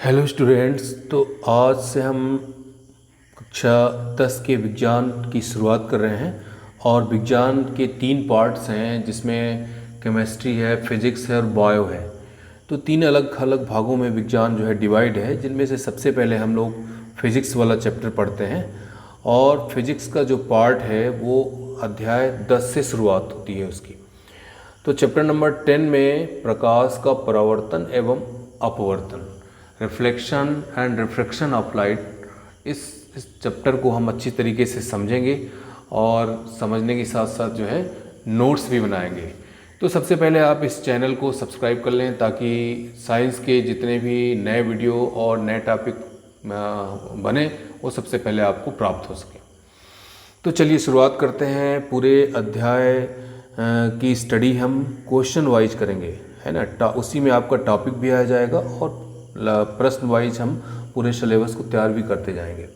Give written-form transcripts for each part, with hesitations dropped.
Hello students. तो आज से हम कक्षा 10 के विज्ञान की शुरुआत कर रहे हैं और विज्ञान के 3 पार्ट्स हैं जिसमें केमिस्ट्री है, फिजिक्स है और बायो है। तो 3 अलग अलग भागों में विज्ञान जो है डिवाइड है, जिनमें से सबसे पहले हम लोग फिजिक्स वाला चैप्टर पढ़ते हैं और फिजिक्स का जो पार्ट है वो अध्याय 10 से शुरुआत होती है उसकी। तो चैप्टर नंबर 10 में प्रकाश का परावर्तन एवं अपवर्तन, reflection and refraction of light, इस चैप्टर को हम अच्छी तरीके से समझेंगे और समझने के साथ साथ जो है नोट्स भी बनाएंगे। तो सबसे पहले आप इस चैनल को सब्सक्राइब कर लें ताकि साइंस के जितने भी नए वीडियो और नए टॉपिक बने वो सबसे पहले आपको प्राप्त हो सके। तो चलिए शुरुआत करते हैं। पूरे अध्याय की स्टडी हम क्वेश्चन वाइज करेंगे, है ना। उसी में आपका टॉपिक भी आ जाएगा और प्रश्न वाइज हम पूरे सिलेबस को तैयार भी करते जाएंगे।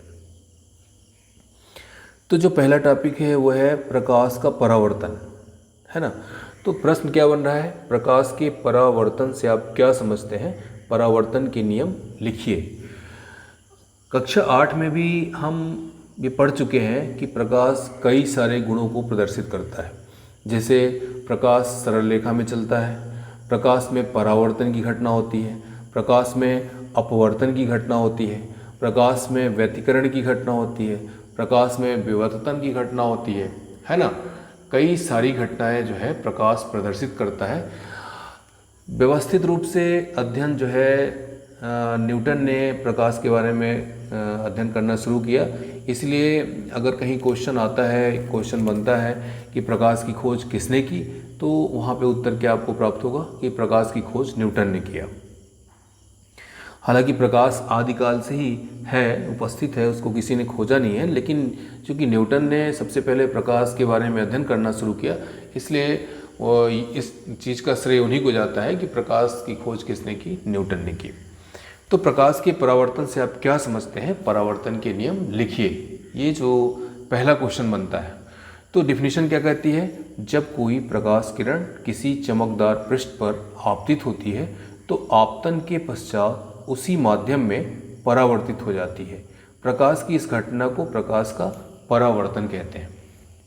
तो जो पहला टॉपिक है वो है प्रकाश का परावर्तन, है ना। तो प्रश्न क्या बन रहा है, प्रकाश के परावर्तन से आप क्या समझते हैं, परावर्तन के नियम लिखिए। कक्षा 8 में भी हम ये पढ़ चुके हैं कि प्रकाश कई सारे गुणों को प्रदर्शित करता है। जैसे प्रकाश सरल रेखा में चलता है, प्रकाश में परावर्तन की घटना होती है, प्रकाश में अपवर्तन की घटना होती है, प्रकाश में व्यतिकरण की घटना होती है, प्रकाश में विवर्तन की घटना होती है ना। कई सारी घटनाएं जो है प्रकाश प्रदर्शित करता है। व्यवस्थित रूप से अध्ययन जो है न्यूटन ने प्रकाश के बारे में अध्ययन करना शुरू किया। इसलिए अगर कहीं क्वेश्चन आता है, क्वेश्चन बनता है कि प्रकाश की खोज किसने की, तो वहाँ पे उत्तर क्या आपको प्राप्त होगा कि प्रकाश की खोज न्यूटन ने किया। हालांकि प्रकाश आदिकाल से ही है, उपस्थित है, उसको किसी ने खोजा नहीं है, लेकिन चूँकि न्यूटन ने सबसे पहले प्रकाश के बारे में अध्ययन करना शुरू किया, इसलिए इस चीज़ का श्रेय उन्हीं को जाता है कि प्रकाश की खोज किसने की, न्यूटन ने की। तो प्रकाश के परावर्तन से आप क्या समझते हैं, परावर्तन के नियम लिखिए, ये जो पहला क्वेश्चन बनता है। तो डिफिनीशन क्या कहती है, जब कोई प्रकाश किरण किसी चमकदार पृष्ठ पर आपतित होती है तो आपतन के पश्चात उसी माध्यम में परावर्तित हो जाती है। प्रकाश की इस घटना को प्रकाश का परावर्तन कहते हैं।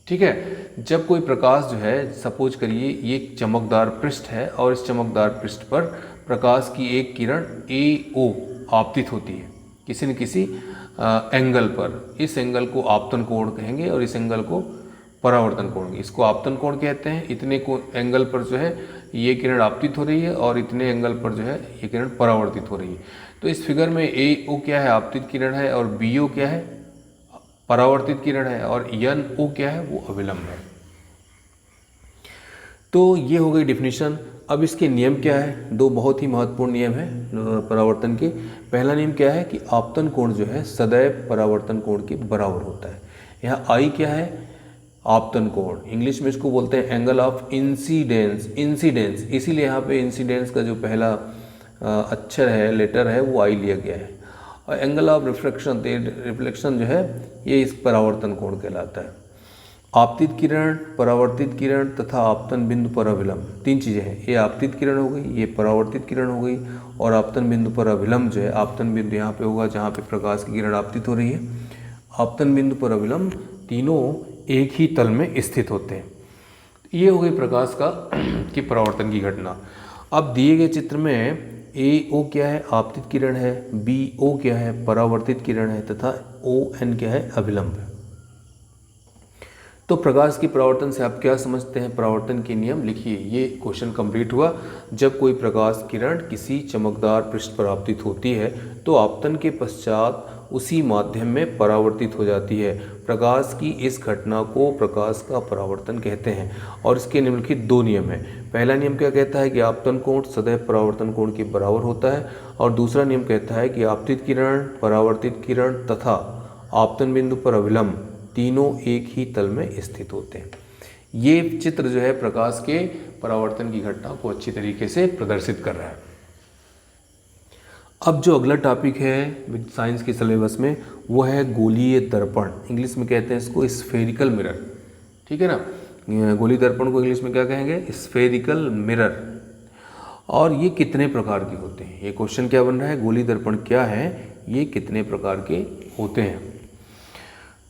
ठीक है, जब कोई प्रकाश जो है, सपोज करिए ये एक चमकदार पृष्ठ है और इस चमकदार पृष्ठ पर प्रकाश की एक किरण AO आपतित होती है किसी न किसी एंगल पर। इस एंगल को आपतन कोण कहेंगे और इस एंगल को परावर्तन कोण। इसको आपतन कोण कहते हैं। इतने को एंगल पर जो है ये किरण आपतित हो रही है और इतने एंगल पर जो है ये किरण परावर्तित हो रही है। तो इस फिगर में AO क्या है, आपतित किरण है, और BO क्या है, परावर्तित किरण है, और NO क्या है, वो अविलंब है। तो ये हो गई डिफिनीशन। अब इसके नियम क्या है, 2 बहुत ही महत्वपूर्ण नियम है परावर्तन के। पहला नियम क्या है कि आपतन कोण जो है सदैव परावर्तन कोण के बराबर होता है। यहाँ I क्या है, आपतन कोण, इंग्लिश में इसको बोलते हैं एंगल ऑफ इंसिडेंस। इसीलिए यहाँ पे इंसिडेंस का जो पहला अक्षर है, लेटर है, वो I लिया गया है। और एंगल ऑफ रिफ्लेक्शन, रिफ्लेक्शन जो है ये इस परावर्तन कोण कहलाता है। आपतित किरण, परावर्तित किरण तथा आपतन बिंदु पर अभिलंब, 3 चीज़ें हैं। ये आपतित किरण हो गई, ये परावर्तित किरण हो गई, और आपतन बिंदु पर अभिलंब जो है, आपतन बिंदु यहाँ पे होगा जहाँ पे प्रकाश की किरण आपतित हो रही है। आपतन बिंदु पर अभिलंब तीनों एक ही तल में स्थित होते हैं। ये हो गई प्रकाश का की परावर्तन की घटना। अब दिए गए चित्र में AO क्या है, आपतित किरण है, BO क्या है, परावर्तित किरण है, तथा ON क्या है, अभिलंब है। तो प्रकाश की परावर्तन से आप क्या समझते हैं, परावर्तन के नियम लिखिए। ये क्वेश्चन कंप्लीट हुआ। जब कोई प्रकाश किरण किसी चमकदार पृष्ठ पर आपतित होती है तो आपतन के पश्चात उसी माध्यम में परावर्तित हो जाती है। प्रकाश की इस घटना को प्रकाश का परावर्तन कहते हैं और इसके निम्नलिखित 2 नियम हैं। पहला नियम क्या कहता है कि आपतन कोण सदैव परावर्तन कोण के बराबर होता है, और दूसरा नियम कहता है कि आपतित किरण, परावर्तित किरण तथा आपतन बिंदु पर अभिलंब तीनों एक ही तल में स्थित होते हैं। ये चित्र जो है प्रकाश के परावर्तन की घटना को अच्छी तरीके से प्रदर्शित कर रहा है। अब जो अगला टॉपिक है साइंस के सिलेबस में वो है गोलीय दर्पण। इंग्लिश में कहते हैं इसको स्फेरिकल मिरर, ठीक है ना। गोलीय दर्पण को इंग्लिश में क्या कहेंगे, स्फेरिकल मिरर। और ये कितने प्रकार के होते हैं। ये क्वेश्चन क्या बन रहा है, गोली दर्पण क्या है, ये कितने प्रकार के होते हैं।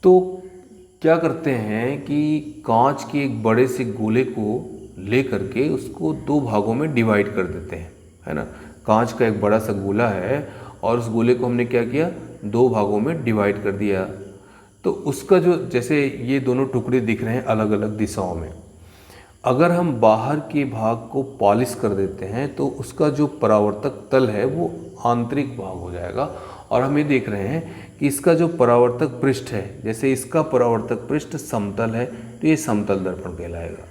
तो क्या करते हैं कि कांच के एक बड़े से गोले को ले करके उसको दो भागों में डिवाइड कर देते हैं, है ना। कांच का एक बड़ा सा गोला है और उस गोले को हमने क्या किया, दो भागों में डिवाइड कर दिया। तो उसका जो, जैसे ये दोनों टुकड़े दिख रहे हैं अलग अलग दिशाओं में, अगर हम बाहर के भाग को पॉलिश कर देते हैं तो उसका जो परावर्तक तल है वो आंतरिक भाग हो जाएगा। और हम ये देख रहे हैं कि इसका जो परावर्तक पृष्ठ है, जैसे इसका परावर्तक पृष्ठ समतल है तो ये समतल दर्पण कहलाएगा।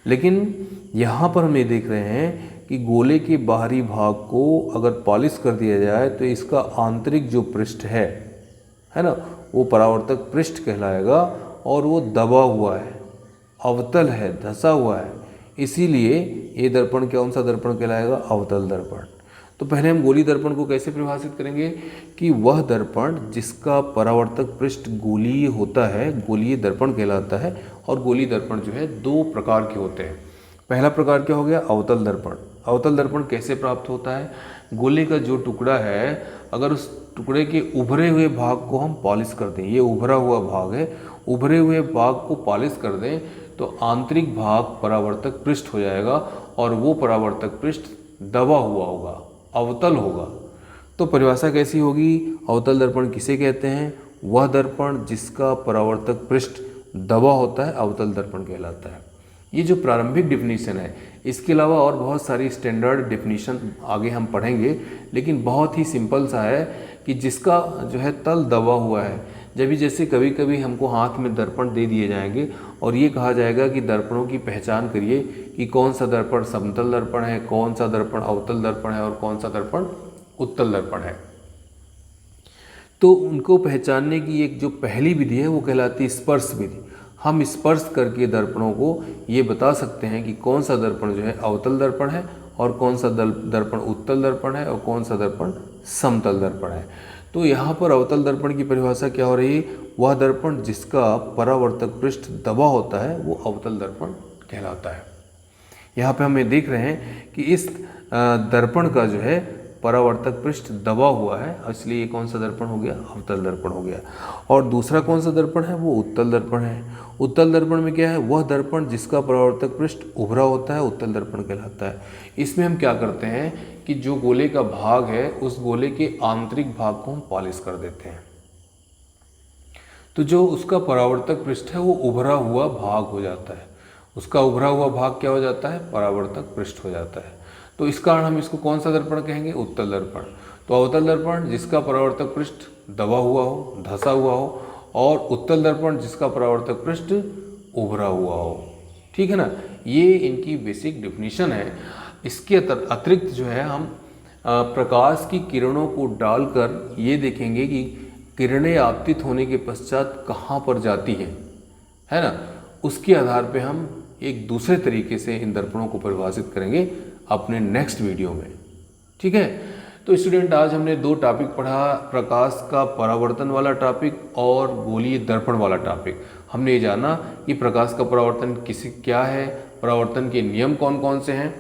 लेकिन यहाँ पर हम ये देख रहे हैं कि गोले के बाहरी भाग को अगर पॉलिश कर दिया जाए तो इसका आंतरिक जो पृष्ठ है ना, वो परावर्तक पृष्ठ कहलाएगा और वो दबा हुआ है, अवतल है, धंसा हुआ है। इसीलिए ये दर्पण कौन सा दर्पण कहलाएगा, अवतल दर्पण। तो पहले हम गोलीय दर्पण को कैसे परिभाषित करेंगे कि वह दर्पण जिसका परावर्तक पृष्ठ गोलीय होता है गोलीय दर्पण कहलाता है। और गोलीय दर्पण जो है दो प्रकार के होते हैं। पहला प्रकार क्या हो गया, अवतल दर्पण। अवतल दर्पण कैसे प्राप्त होता है, गोले का जो टुकड़ा है अगर उस टुकड़े के उभरे हुए भाग को हम पॉलिश कर दें, ये उभरा हुआ भाग है, उभरे हुए भाग को पॉलिश कर दें तो आंतरिक भाग परावर्तक पृष्ठ हो जाएगा और वो परावर्तक पृष्ठ दबा हुआ होगा, अवतल होगा। तो परिभाषा कैसी होगी, अवतल दर्पण किसे कहते हैं, वह दर्पण जिसका परावर्तक पृष्ठ दबा होता है अवतल दर्पण कहलाता है। ये जो प्रारंभिक डिफिनीशन है, इसके अलावा और बहुत सारी स्टैंडर्ड डिफिनीशन आगे हम पढ़ेंगे, लेकिन बहुत ही सिंपल सा है कि जिसका जो है तल दबा हुआ है। जब भी जैसे कभी कभी हमको हाथ में दर्पण दे दिए जाएंगे और ये कहा जाएगा कि दर्पणों की पहचान करिए कि कौन सा दर्पण समतल दर्पण है, कौन सा दर्पण अवतल दर्पण है और कौन सा दर्पण उत्तल दर्पण है। तो उनको पहचानने की एक जो पहली विधि है वो कहलाती है स्पर्श विधि। हम स्पर्श करके दर्पणों को ये बता सकते हैं कि कौन सा दर्पण जो है अवतल दर्पण है और कौन सा दर्पण उत्तल दर्पण है और कौन सा दर्पण समतल दर्पण है। तो यहाँ पर अवतल दर्पण की परिभाषा क्या हो रही है, वह दर्पण जिसका परावर्तक पृष्ठ दबा होता है वो अवतल दर्पण कहलाता है। यहाँ पे हम ये देख रहे हैं कि इस दर्पण का जो है परावर्तक पृष्ठ दबा हुआ है, इसलिए ये कौन सा दर्पण हो गया, अवतल दर्पण हो गया। और दूसरा कौन सा दर्पण है, वो उत्तल दर्पण है। उत्तल दर्पण में क्या है, वह दर्पण जिसका परावर्तक पृष्ठ उभरा होता है उत्तल दर्पण कहलाता है। इसमें हम क्या करते हैं कि जो गोले का भाग है उस गोले के आंतरिक भाग को हम पॉलिश कर देते हैं, तो जो उसका परावर्तक पृष्ठ है वो उभरा हुआ भाग हो जाता है। उसका उभरा हुआ भाग क्या हो जाता है, परावर्तक पृष्ठ हो जाता है। तो इस कारण हम इसको कौन सा दर्पण कहेंगे, उत्तल दर्पण। तो अवतल दर्पण जिसका परावर्तक पृष्ठ दबा हुआ हो, धंसा हुआ हो, और उत्तल दर्पण जिसका परावर्तक पृष्ठ उभरा हुआ हो। ठीक है ना, ये इनकी बेसिक डिफिनीशन है। इसके अतिरिक्त जो है हम प्रकाश की किरणों को डालकर ये देखेंगे कि किरणें आपतित होने के पश्चात कहाँ पर जाती हैं, है ना। उसके आधार पे हम एक दूसरे तरीके से इन दर्पणों को परिभाषित करेंगे अपने नेक्स्ट वीडियो में। ठीक है, तो स्टूडेंट आज हमने दो टॉपिक पढ़ा, प्रकाश का परावर्तन वाला टॉपिक और गोलीय दर्पण वाला टॉपिक। हमने ये जाना कि प्रकाश का परावर्तन क्या है, परावर्तन के नियम कौन कौन से हैं,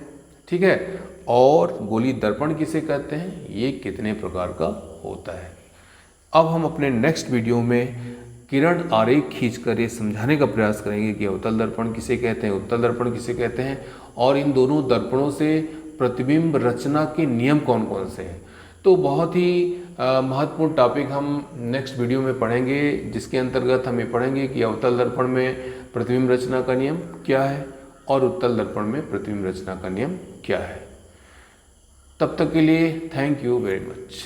ठीक है, और गोलीय दर्पण किसे कहते हैं, ये कितने प्रकार का होता है। अब हम अपने नेक्स्ट वीडियो में किरण आरेख खींचकर ये समझाने का प्रयास करेंगे कि अवतल दर्पण किसे कहते हैं, उत्तल दर्पण किसे कहते हैं, और इन दोनों दर्पणों से प्रतिबिंब रचना के नियम कौन कौन से हैं। तो बहुत ही महत्वपूर्ण टॉपिक हम नेक्स्ट वीडियो में पढ़ेंगे, जिसके अंतर्गत हम ये पढ़ेंगे कि अवतल दर्पण में प्रतिबिंब रचना का नियम क्या है और उत्तल दर्पण में प्रतिबिंब रचना का नियम क्या है। तब तक के लिए थैंक यू वेरी मच।